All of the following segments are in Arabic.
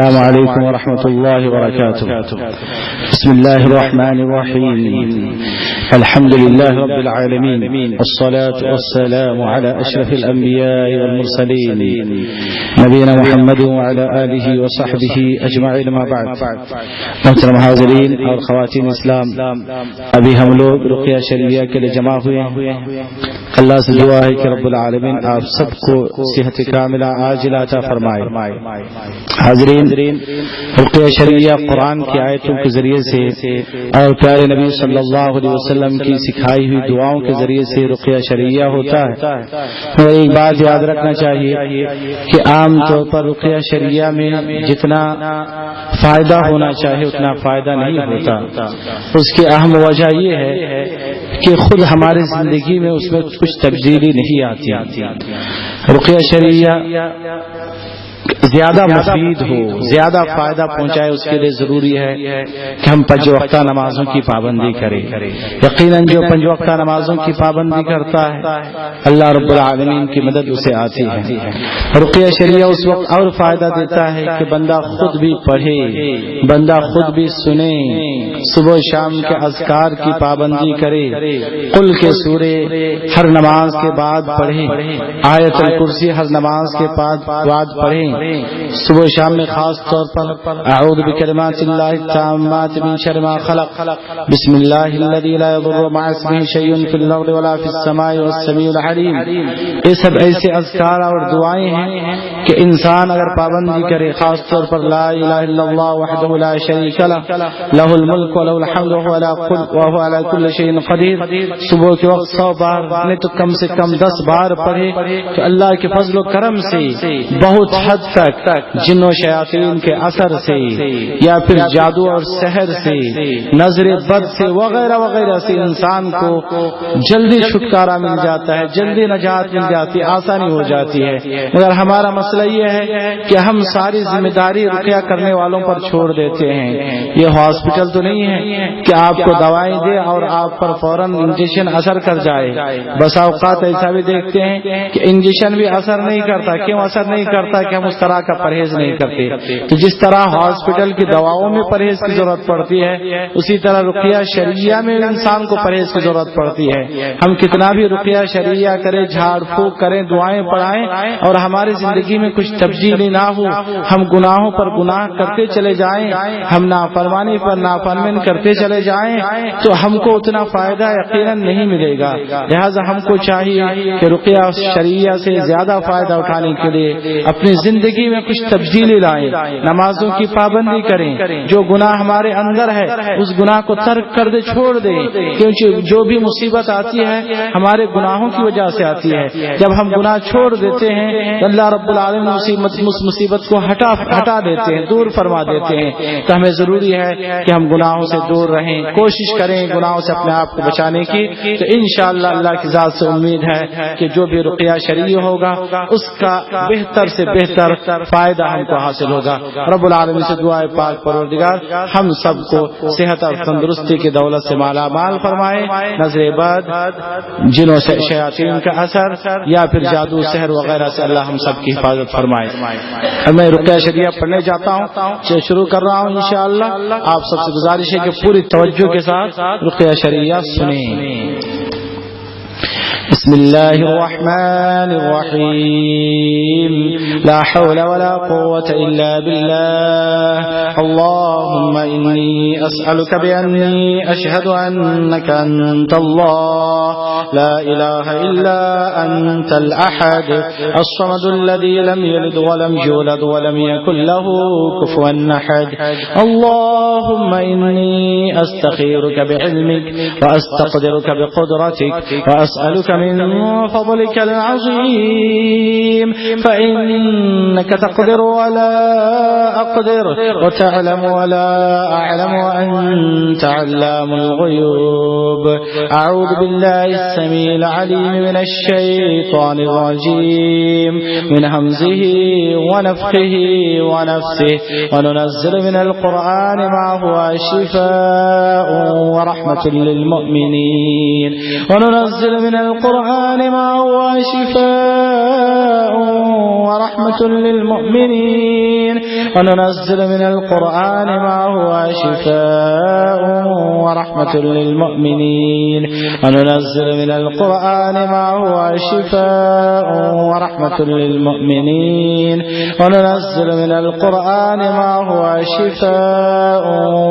السلام عليكم ورحمة الله وبركاته. بسم الله الرحمن الرحيم. الحمد لله رب العالمين، والصلاة والسلام على أشرف الأنبياء والمرسلين نبينا محمد وعلى آله وصحبه أجمعين، ما بعد. محترم حاضرین اور خواتین اسلام، ابھی ہم لوگ رقیہ شریعہ کے لیے جمع ہوئے ہیں. اللہ سے دعا ہے کہ رب العالمین آپ سب کو صحت کاملہ عاجلہ عطا فرمائے. حاضرین، رقیہ شریعہ قرآن کی آیتوں کے ذریعے سے اور پیارے نبی صلی اللہ علیہ وسلم کی سکھائی ہوئی دعاؤں کے ذریعے سے رقیہ شریعہ ہوتا ہے. اور ایک بات یاد رکھنا چاہیے کہ عام طور پر رقیہ شریعہ میں جتنا فائدہ ہونا چاہیے اتنا فائدہ نہیں ہوتا. اس کی اہم وجہ یہ ہے کہ خود ہماری زندگی میں اس میں کچھ تبدیلی نہیں آتی. رقیہ شریعہ زیادہ مفید ہو، زیادہ فائدہ پہنچائے، اس کے لیے ضروری ہے کہ ہم پنج وقتہ نمازوں کی پابندی کریں. یقیناً جو پنج وقتہ نمازوں کی پابندی کرتا ہے اللہ رب العالمین کی مدد اسے آتی ہے. رقیہ شریعہ اس وقت اور فائدہ دیتا ہے کہ بندہ خود بھی پڑھے، بندہ خود بھی سنے، صبح شام کے اذکار کی پابندی کرے، قل کے سورے ہر نماز کے بعد پڑھے، آیت الکرسی ہر نماز کے بعد پڑھیں، صبح شام میں خاص طور پر اعوذ بکلمات اللہ التامات من شر ما خلق، بسم اللہ الذی لا یضر مع اسمہ شیء فی الارض ولا فی السماء والسمیع العلیم. یہ سب ایسے اذکار اور دعائیں ہیں کہ انسان اگر پابندی کرے، خاص طور پر لا الہ الا اللہ وحدہ لا شریک لہ لہ الملک ولہ الحمد وہو علی کل شیء قدیر. صبح کے وقت 100 بار نہیں تو کم سے کم 10 بار پڑھے کہ اللہ کے فضل و کرم سے بہت حد تک جن و شیاطین کے اثر سے یا پھر جادو اور سحر سے، نظر بد سے وغیرہ وغیرہ سے انسان کو جلدی چھٹکارا مل جاتا ہے، جلدی نجات مل جاتی ہے، آسانی ہو جاتی ہے. مگر ہمارا مسئلہ یہ ہے کہ ہم ساری ذمہ داری رقیہ کرنے والوں پر چھوڑ دیتے ہیں. یہ ہاسپٹل تو نہیں ہے کہ آپ کو دوائیں دے اور آپ پر فوراً انجیکشن اثر کر جائے. بس اوقات ایسا بھی دیکھتے ہیں کہ انجیکشن بھی اثر نہیں کرتا. کیوں اثر نہیں کرتا؟ کہ ہم اس طرح کا پرہیز نہیں کرتے. تو جس طرح ہاسپٹل کی دواؤں میں پرہیز کی ضرورت پڑتی ہے، اسی طرح رقیہ شریعہ میں انسان کو پرہیز کی ضرورت پڑتی ہے. ہم کتنا بھی رقیہ شریعہ کریں، جھاڑ پھونک کریں، دعائیں پڑھائیں اور ہماری زندگی میں کچھ تبدیلی نہ ہو، ہم گناہوں پر گناہ کرتے چلے جائیں، ہم نافرمانی پر نافرمان کرتے چلے جائیں، تو ہم کو اتنا فائدہ یقیناً نہیں ملے گا. لہذا ہم کو چاہیے کہ رقیہ شریعہ سے زیادہ فائدہ اٹھانے کے لیے اپنی زندگی میں کچھ تبدیلی لائیں، نمازوں کی پابندی کریں. جو گناہ ہمارے اندر ہے اس گناہ کو ترک کر دے، چھوڑ دیں، کیونکہ جو بھی مصیبت آتی ہے ہمارے گناہوں کی وجہ سے آتی ہے. جب ہم گناہ چھوڑ دیتے ہیں تو اللہ رب العالمین مصیبت کو ہٹا دیتے ہیں، دور فرما دیتے ہیں. تو ہمیں ضروری ہے کہ ہم گناہوں سے دور رہیں، کوشش کریں گناہوں سے اپنے آپ کو بچانے کی. تو انشاءاللہ اللہ کی ذات سے امید ہے کہ جو بھی رقیہ شریعہ ہوگا اس کا بہتر سے بہتر فائدہ ہم کو حاصل ہوگا. رب العالمین سے دعا ہے پاک پروردگار ہم سب کو صحت اور تندرستی کی دولت سے مالا مال فرمائے، نظر بد، جنوں سے شیاطین کا اثر یا پھر جادو سحر وغیرہ سے اللہ ہم سب کی حفاظت فرمائے. میں رقیہ شریعہ پڑھنے جاتا ہوں، شروع کر رہا ہوں انشاءاللہ. آپ سب سے گزارش ہے کہ پوری توجہ کے ساتھ رقیہ شریعہ سنیں. بسم الله الرحمن الرحيم. لا حول ولا قوة إلا بالله. اللهم إني أسألك بأني أشهد أنك أنت الله لا إله إلا أنت الأحد الصمد الذي لم يلد ولم يولد ولم يكن له كفوا أحد. اللهم إني أستخيرك بعلمك وأستقدرك بقدرتك وأسألك من فضلك العظيم فإنك تقدر ولا أقدر وتعلم ولا أعلم وأنت علام الغيوب. أعوذ بالله السميع العليم من الشيطان الرجيم من همزه ونفخه ونفسه. وننزل من القرآن ما هو شفاء ورحمة للمؤمنين. وننزل من القرآن ما هو شفاء ورحمة للمؤمنين وننزل من القرآن ما هو شفاء ورحمة للمؤمنين وننزل من القرآن ما هو شفاء ورحمة للمؤمنين وننزل من القرآن ما هو شفاء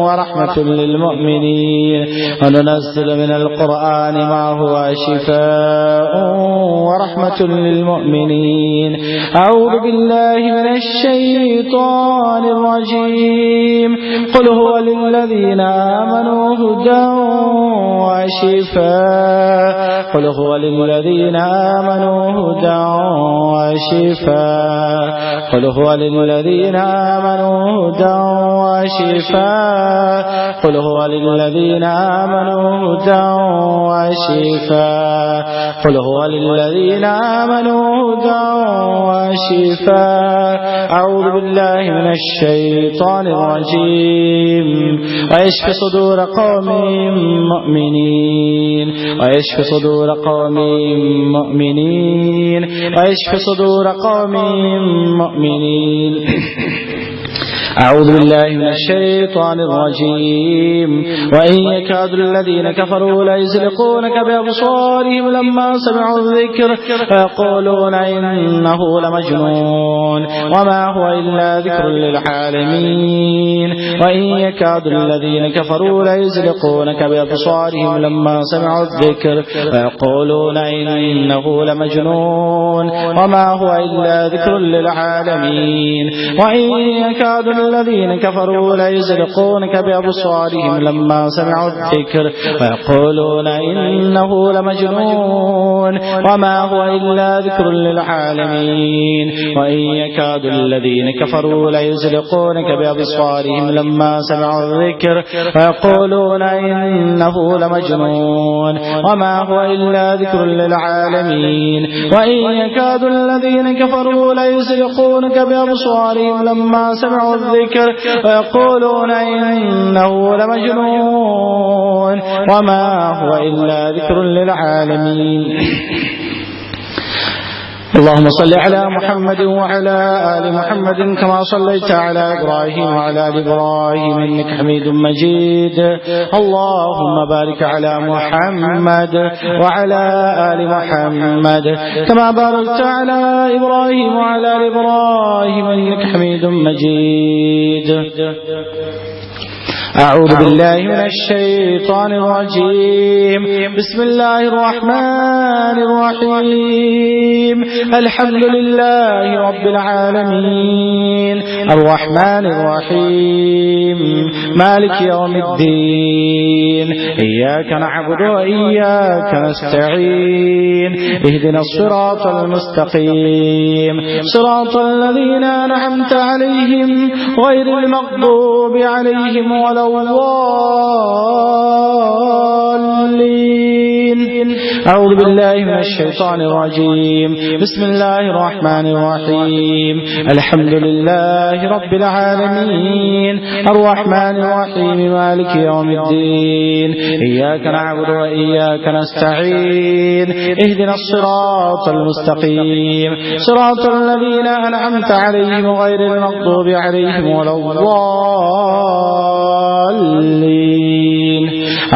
ورحمة للمؤمنين وننزل من القرآن ما هو شفاء ورحمة للمؤمنين. أعوذ بالله من الشيطان الرجيم. قل هو للذين آمنوا هدى وشفاء. قل هو للذين آمنوا هدى وشفاء. قل هو للذين آمنوا هدى وشفاء. قل هو للذين آمنوا هدى وشفاء. قل هو للذين آمنوا هدى وشفاء. أعوذ بالله من الشيطان الرجيم. ويشفي صدور قوم مؤمنين ويشفي صدور قوم مؤمنين ويشفي صدور قوم مؤمنين. أعوذ بالله من الشيطان الرجيم. وإن يكاد الذين كفروا ليزلقونك بأبصارهم لما سمعوا الذكر فيقولون إنه لمجنون وما هو إلا ذكر للعالمين. وإن يكاد الذين كفروا ليزلقونك بأبصارهم لما سمعوا الذكر فيقولون إنه لمجنون وما هو إلا ذكر للعالمين. وإن يكاد الذين كفروا ليزلقونك بأبصارهم لما سمعوا الذكر ويقولون إنه لمجنون وما هو إلا ذكر للعالمين. وإن يكاد الذين كفروا ليزلقونك بأبصارهم لما سمعوا الذكر ويقولون إنه لمجنون وما هو إلا ذكر للعالمين. وإن يكاد الذين كفروا ليزلقونك بأبصارهم لما سمعوا الذكر ويقولون إنه لمجنون وما هو إلا ذكر للعالمين. اللهم صل على محمد وعلى آل محمد كما صليت على إبراهيم وعلى آل إبراهيم إنك حميد مجيد. اللهم بارك على محمد وعلى آل محمد كما باركت على إبراهيم وعلى آل إبراهيم إنك حميد مجيد. أعوذ بالله من الشيطان الرجيم. بسم الله الرحمن الرحيم. الحمد لله رب العالمين الرحمن الرحيم مالك يوم الدين. إياك نعبد وإياك نستعين. اهدنا الصراط المستقيم صراط الذين أنعمت عليهم غير المغضوب عليهم ولا الضالين. أعوذ بالله من الشيطان الرجيم. بسم الله الرحمن الرحيم. الحمد لله رب العالمين الرحمن الرحيم مالك يوم الدين. إياك نعبد وإياك نستعين. اهدنا الصراط المستقيم صراط الذين أنعمت عليهم غير المغضوب عليهم ولا الضالين.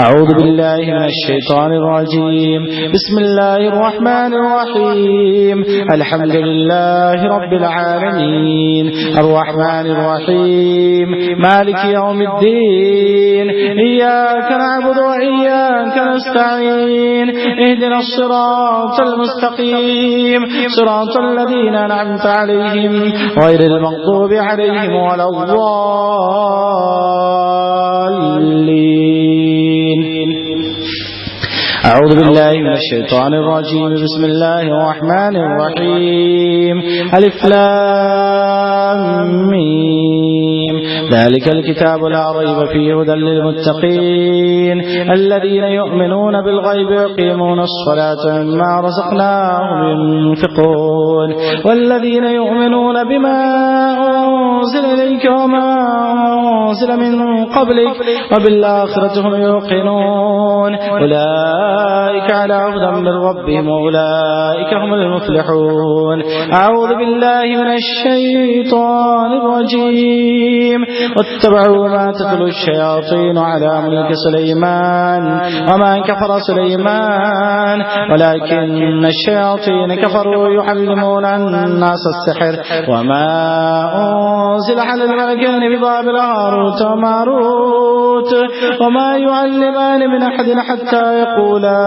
أعوذ بالله من الشيطان الرجيم. بسم الله الرحمن الرحيم. الحمد لله رب العالمين الرحمن الرحيم مالك يوم الدين. إياك نعبد وإياك نستعين. اهدنا الصراط المستقيم صراط الذين أنعمت عليهم غير المغضوب عليهم ولا الضالين. أعوذ بالله من الشيطان الرجيم. بسم الله الرحمن الرحيم. ألف لام ميم. ذلك الكتاب لا ريب فيه هدى للمتقين الذين يؤمنون بالغيب ويقيمون الصلاة ومما رزقناهم ينفقون والذين يؤمنون بما أنزل إليك وما أنزل من قبلك وبالآخرة هم يوقنون أولئك على هدى من ربهم وأولئك هم المفلحون. أعوذ بالله من الشيطان الرجيم. واتبعوا ما تتلو الشياطين على ملك سليمان وما كفر سليمان ولكن الشياطين كفروا يعلمون الناس السحر وما أنزل على الملكين ببابل هاروت وماروت وما يعلمان من أحد حتى يقولا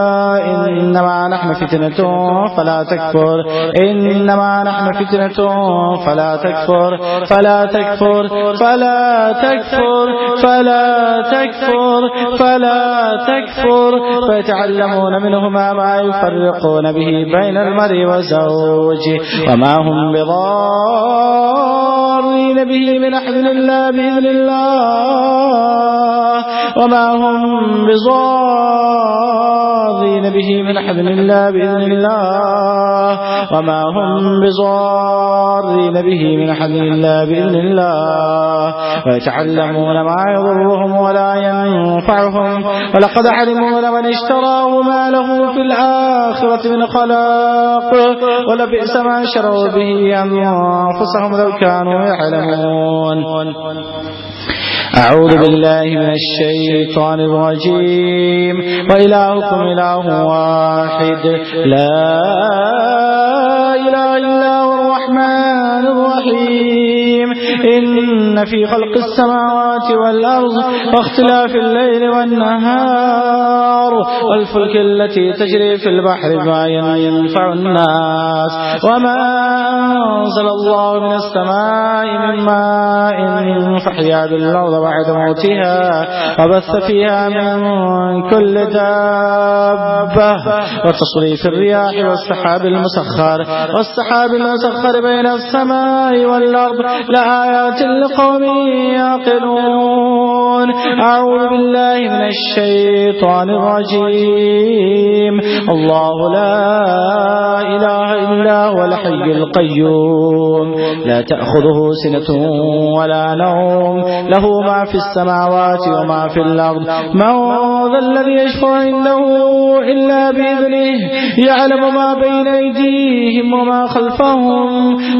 إنما نحن فتنة فلا تكفر إنما نحن فتنة فلا تكفر فلا تكفر فلا تكفر فلا تكفر فلا تكفر فيتعلمون منهما ما يفرقون به بين المرء وزوجه وما هم بضارين به من أحد إلا بإذن الله وما هم بضارين به من أحد إلا بإذن الله وما هم بضارين به من أحد إلا بإذن الله ويتعلمون ما يضرهم ولا ينفعهم ولقد علموا لمن اشتراه ما له في الآخرة من خلاق ولبئس ما شروا به أنفسهم لو كانوا يعلمون. أعوذ بالله من الشيطان الرجيم. وإلهكم إله واحد لا إله إلا هو الرحمن الرحيم. إن في خلق السماوات والأرض واختلاف الليل والنهار والفلك التي تجري في البحر بما ينفع الناس وما أنزل الله من السماء من ماء فأحيا بالأرض بعد موتها وبث فيها من كل دابة وتصريف الرياح والسحاب المسخر بين السماء والأرض لآيات لقوم يعقلون. أعوذ بالله من الشيطان الرجيم. الله لا إله إلا هو الحي القيوم لا تأخذه سنة ولا نوم له ما في السماوات وما في الأرض من ذا الذي يشفع عنده إلا بإذنه يعلم ما بين أيديهم وما خلفهم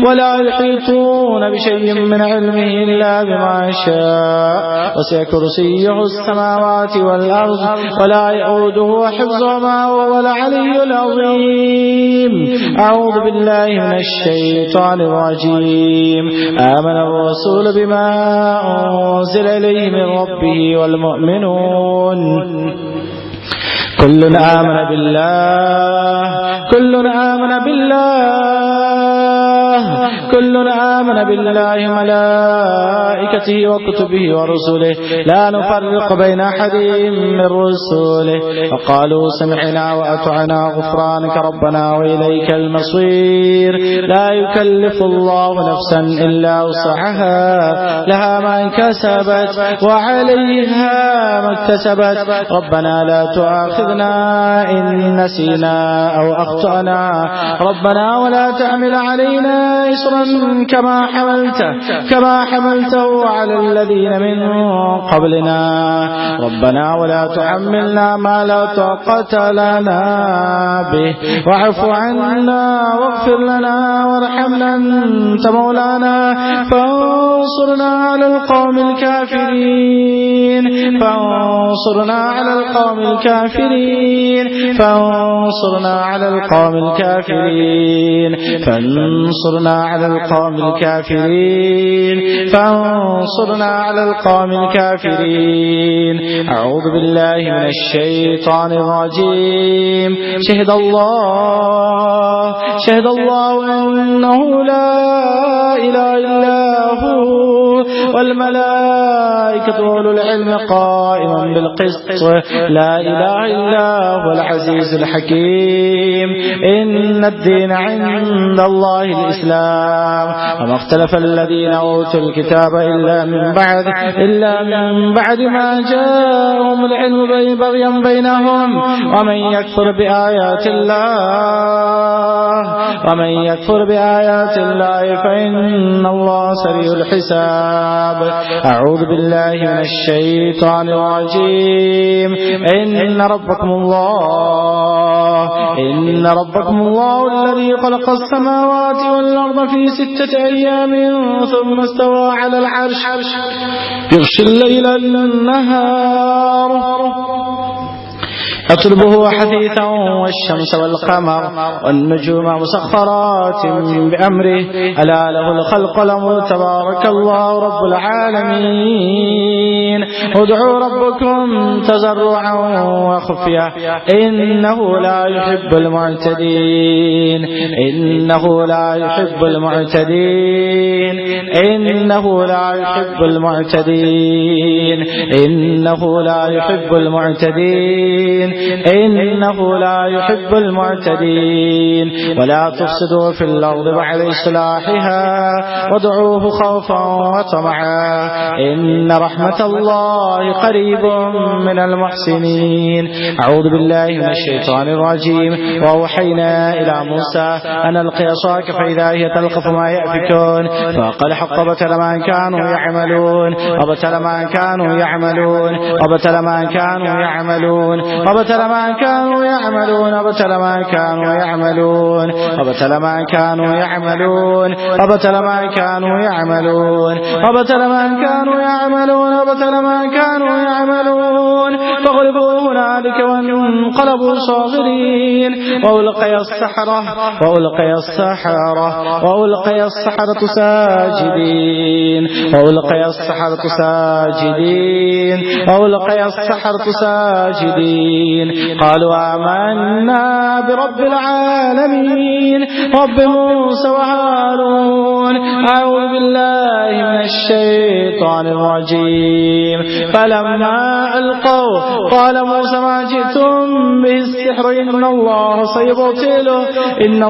ولا يحيطون بشيء من علمه إلا بما شاء وسع كرسيه السماوات والأرض ولا يؤوده حفظهما وهو العلي العظيم. أعوذ بالله من الشيطان الرجيم. آمن الرسول بما أنزل إليه من ربه والمؤمنون كل آمن بالله ملائكته وكتبه ورسله لا نفرق بين أحد من رسله وقالوا سمعنا وأطعنا غفرانك ربنا وإليك المصير. لا يكلف الله نفسا إلا وسعها لها ما كسبت وعليها ما اكتسبت ربنا لا تؤاخذنا إن نسينا أو أخطأنا ربنا ولا تحمل علينا إصرا كما حملته على الذين من قبلنا ربنا ولا تحملنا ما لا طاقة لنا به واعف عنا واغفر لنا وارحمنا أنت مولانا فانصرنا على القوم الكافرين فانصرنا على القوم الكافرين فانصرنا على القوم الكافرين فانصرنا على القوم الكافرين فانصرنا على القوم الكافرين. أعوذ بالله من الشيطان الرجيم. شهد الله أنه لا إله إلا هو والملائكة وأولو العلم قائما بالقسط لا إله إلا هو العزيز الحكيم. إن الدين عند الله الإسلام وما اختلف الذين أوتوا الكتاب إلا من بعد ما جاءهم العلم بغيا بينهم ومن يكفر بآيات الله فإن الله سريع الحساب. أعوذ بالله من الشيطان الرجيم. إن ربكم الله الذي خلق السماوات والأرض في 6 أيام ثم استوى على العرش يغشي الليل النهار يطلبه حثيثا والشمس والقمر والنجوم مسخرات بأمره ألا له الخلق والأمر تبارك الله رب العالمين. ادعوا ربكم تضرعا وخفية إنه لا يحب المعتدين. ولا تفسدوا في الأرض بعد إصلاحها وادعوه خوفا وطمعا إن رحمة الله قريب من المحسنين. أعوذ بالله من الشيطان الرجيم. وأوحينا إلى موسى أن ألقي عصاك فإذا هي تلقف ما يأفكون فقال حق وبتل ما كانوا يعملون وبتل ما كانوا يعملون فغلبوا هنالك وانقلبوا صاغرين. وألقي السحرة ساجدين قالوا آمنا برب العالمين رب موسى وهارون. أعوذ بالله من الشيطان الرجيم. فلما ألقوا قال موسى ما جئتم به السحر إن الله سيبطله إن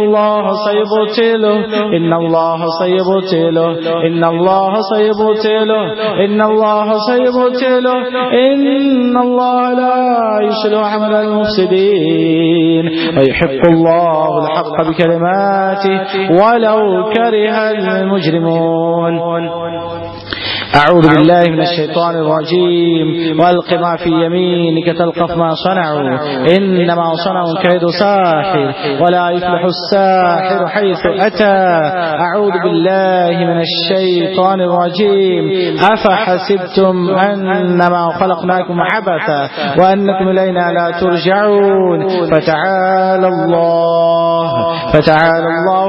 الله لا يصلح عمل المفسدين ويحق الله الحق بكلماته ولو كره المجرمون. أعوذ بالله من الشيطان الرجيم. وألق ما في يمينك تلقف ما صنعوا إنما صنعوا كيد ساحر ولا يفلح الساحر حيث أتى. أعوذ بالله من الشيطان الرجيم. أفحسبتم أنما خلقناكم عبثا وأنكم إلينا لا ترجعون فتعالى الله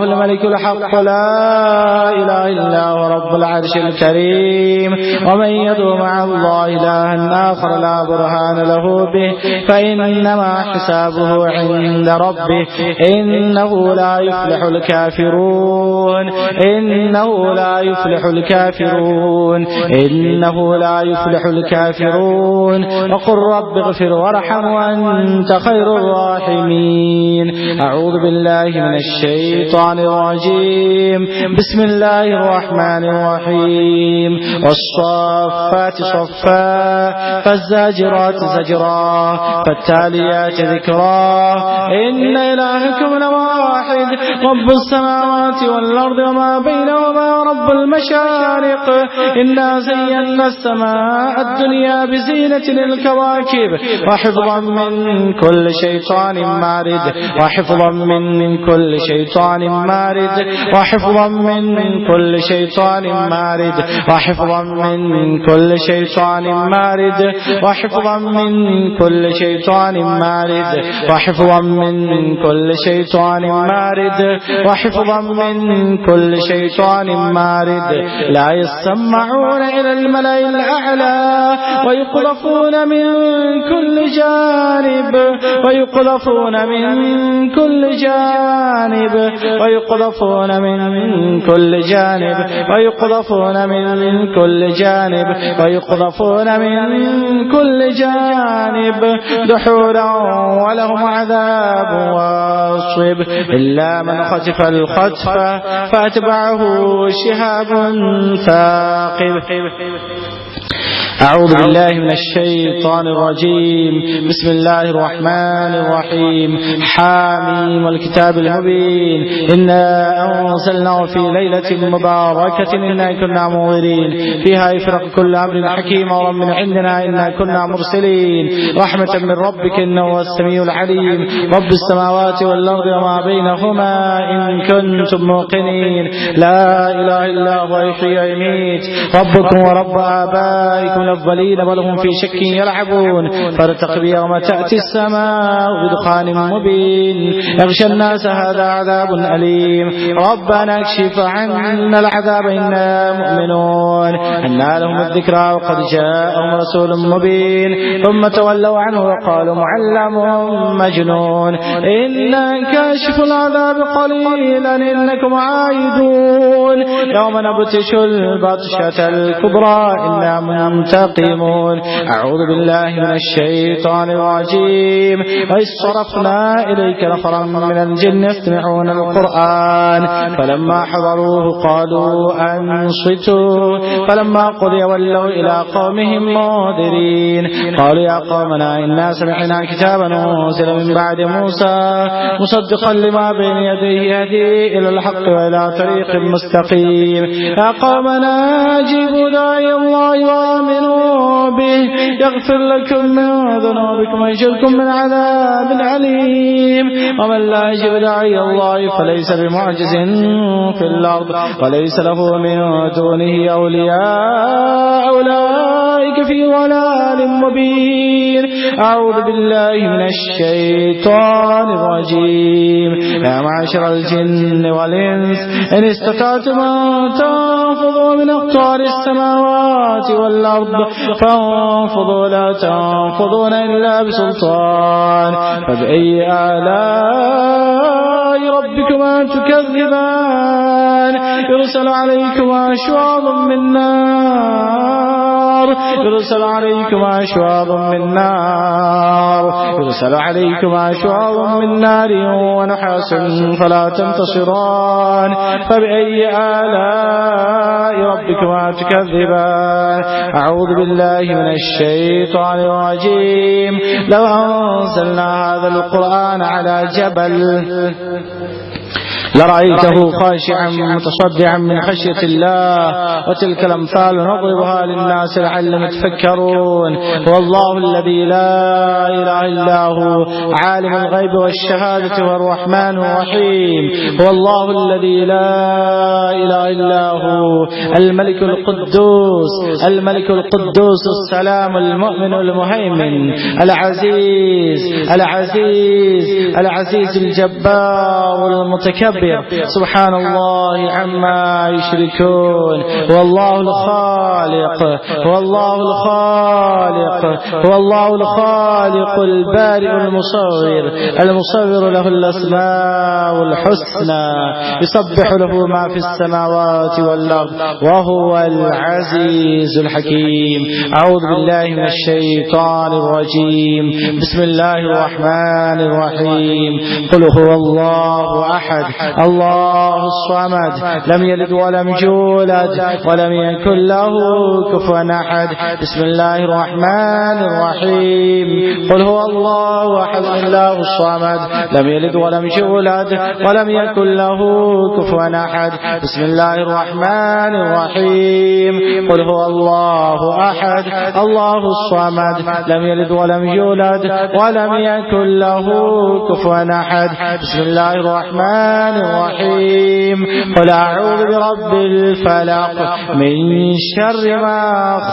الملك الحق لا إله إلا هو رب العرش الكريم. ومن يدعو مع الله إلها آخر لا برهان له به فإنما حسابه عند ربه إنه لا يفلح الكافرون. وقل رب اغفر وارحم وأنت خير الراحمين. أعوذ بالله من الشيطان الرجيم. بسم الله الرحمن الرحيم. والصافات صفا فالزاجرات زجرا فالتاليات ذكرا إن إلهكم لواحد رب السماوات والأرض وما بينهما رب المشارق. إنا زينا السماء الدنيا بزينة للكواكب وحفظا من كل شيطان مارد لا يسمعون إلى الملأ الأعلى ويقذفون من كل جانب ويقذفون من كل جانب ويقذفون من كل جانب دحورا ولهم عذاب واصب إلا من خطف الخطف فأتبعه شهاب ثاقب. أعوذ بالله من الشيطان الرجيم. بسم الله الرحمن الرحيم. حاميم والكتاب المبين إنا أنزلناه في ليلة مباركة إنا كنا منذرين فيها يفرق كل أمر حكيم أمرا من عندنا إنا كنا مرسلين رحمة من ربك إنه هو السميع العليم رب السماوات والأرض وما بينهما إن كنتم موقنين لا إله إلا هو يحيي ويميت ربكم ورب آبائكم الأولين بل هم في شك يلعبون فارتقب يوم تأتي السماء بدخان مبين يغشى الناس هذا عذاب أليم ربنا اكشف عنا العذاب إنا مؤمنون أنى لهم الذكرى وقد جاءهم رسول مبين ثم تولوا عنه وقالوا معلم مجنون إنا كاشف العذاب قليلا إنكم عائدون يوم نبتش البطشة الكبرى إنا منتقمون. أعوذ بالله من الشيطان الرجيم. وإذ صرفنا إليك نفرا من الجن يستمعون القرآن فلما حضروه قالوا أنصتوا فلما قضي ولوا إلى قومهم منذرين قالوا يا قومنا إنا سمعنا كتابا أنزل من بعد موسى مصدقا لما بين يديه يهدي إلى الحق وإلى طريق مستقيم يا قومنا أجيبوا داعي الله وآمنوا به يغفر لكم من ذنوبكم ويجركم من عذاب عليم ومن لا يجب داعي الله فليس بمعجز في الأرض وليس له من دونه أولياء أولئك في ضلال مبين. أعوذ بالله من الشيطان الرجيم. يا معشر الجن والإنس إن استطعتم أن تنفذوا من أقطار السماوات والأرض فانفضوا لا تنفضون إلا بسلطان فبأي آلاء ربكما تكذبان يرسل عليكما شواظ من نار يرسل عليكما شواظ من نار يرسل عليكما شواظ من نار ونحاس فلا تنتصران فبأي آلاء ربكما تكذبان. أعوذ بالله من الشيطان الرجيم. لو أنزلنا هذا القرآن على جبل لرأيته خاشعا متصدعا من خشية الله وتلك الأمثال نضربها للناس لعلهم يتفكرون. هو الله الذي لا إله إلا هو عالم الغيب والشهادة هو الرحمن الرحيم. هو الله الذي لا إله إلا هو الملك القدوس الملك القدوس السلام المؤمن المهيمن العزيز العزيز العزيز الجبار المتكبر سبحان الله عما يشركون. هو الله الخالق هو الله الخالق هو الله الخالق البارئ المصور المصور له الأسماء الحسنى يسبح له ما في السماوات والأرض وهو العزيز الحكيم. أعوذ بالله من الشيطان الرجيم. بسم الله الرحمن الرحيم. قل هو الله أحد الله الصمد لم يلد ولم يولد ولم يكن له كفوا أحد. بسم الله الرحمن الرحيم. قل هو الله أحد الله الصمد لم يلد ولم يولد ولم يكن له كفوا أحد. بسم الله الرحمن الرحيم. قل هو الله أحد الله الصمد لم يلد ولم يولد ولم يكن له كفوا أحد. بسم الله الرحمن الرحيم. قل أعوذ برب الفلق من شر ما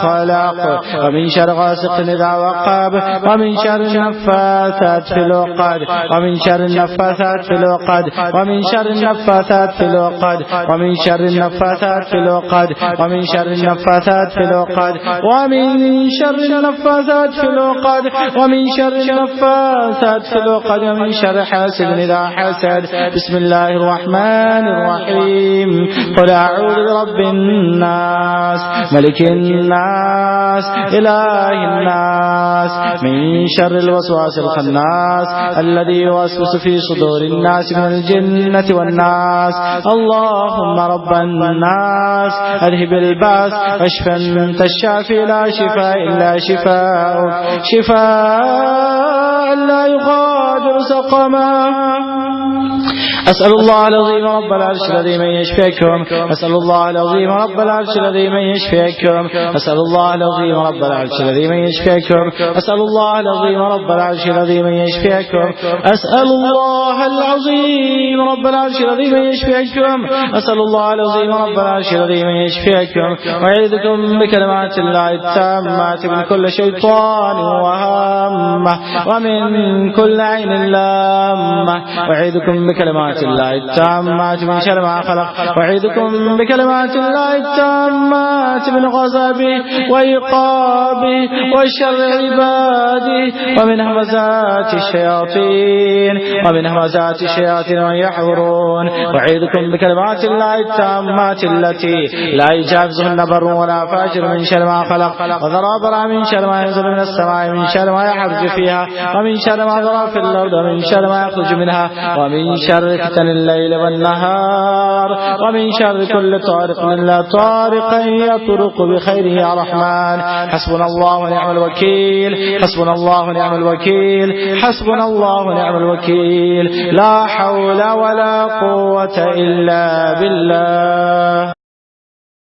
خلق ومن شر غاسق إذا وقب ومن شر النفاثات في العقد ومن شر النفاثات في العقد ومن شر النفاثات في العقد ومن شر النفاثات في العقد ومن شر النفاثات في العقد ومن شر النفاثات في العقد ومن شر النفاثات في العقد ومن شر حاسد إذا حسد. بسم الله الرحمن الرحيم قل أعوذ برب الناس ملك الناس إله الناس من شر الوسواس الخناس الذي يوسوس في صدور الناس من الجنة والناس. اللهم رب الناس أذهب الباس واشف أنت الشافي لا شفاء إلا شفاءك شفاء لا يغادر سقما. أسأل الله العظيم رب العرش الذي من يشفيكم أسأل الله العظيم رب العرش الذي من يشفيكم أسأل الله العظيم رب العرش الذي من يشفيكم أسأل الله العظيم رب العرش الذي من يشفيكم أسأل الله العظيم رب العرش الذي من يشفيكم أسأل الله العظيم رب العرش الذي من يشفيكم. أعيذكم بكلمات الله التامات من كل شيطان وهامة ومن كل عين لامة. أعيذكم بكلمات الله التامات من شر ما خلق. أعيذكم بكلمات الله التامات من غضبه وعقابه وشر عباده ومن همزات الشياطين ويحضرون. أعيذكم بكلمات الله التامات التي لا يجاوزهن بر ولا فاجر من شر ما خلق وذرابر من شر ما ينزل من السماء من شر ما يحرج فيها ومن شر ما ذرى في الأرض ومن شر ما يخرج منها ومن شر فتن الليل والنهار ومن شر كل طارق إلا طارقا يطرق بخيره يا رحمن. حسبنا الله ونعم الوكيل حسبنا الله ونعم الوكيل حسبنا الله ونعم الوكيل. لا حول ولا قوة إلا بالله.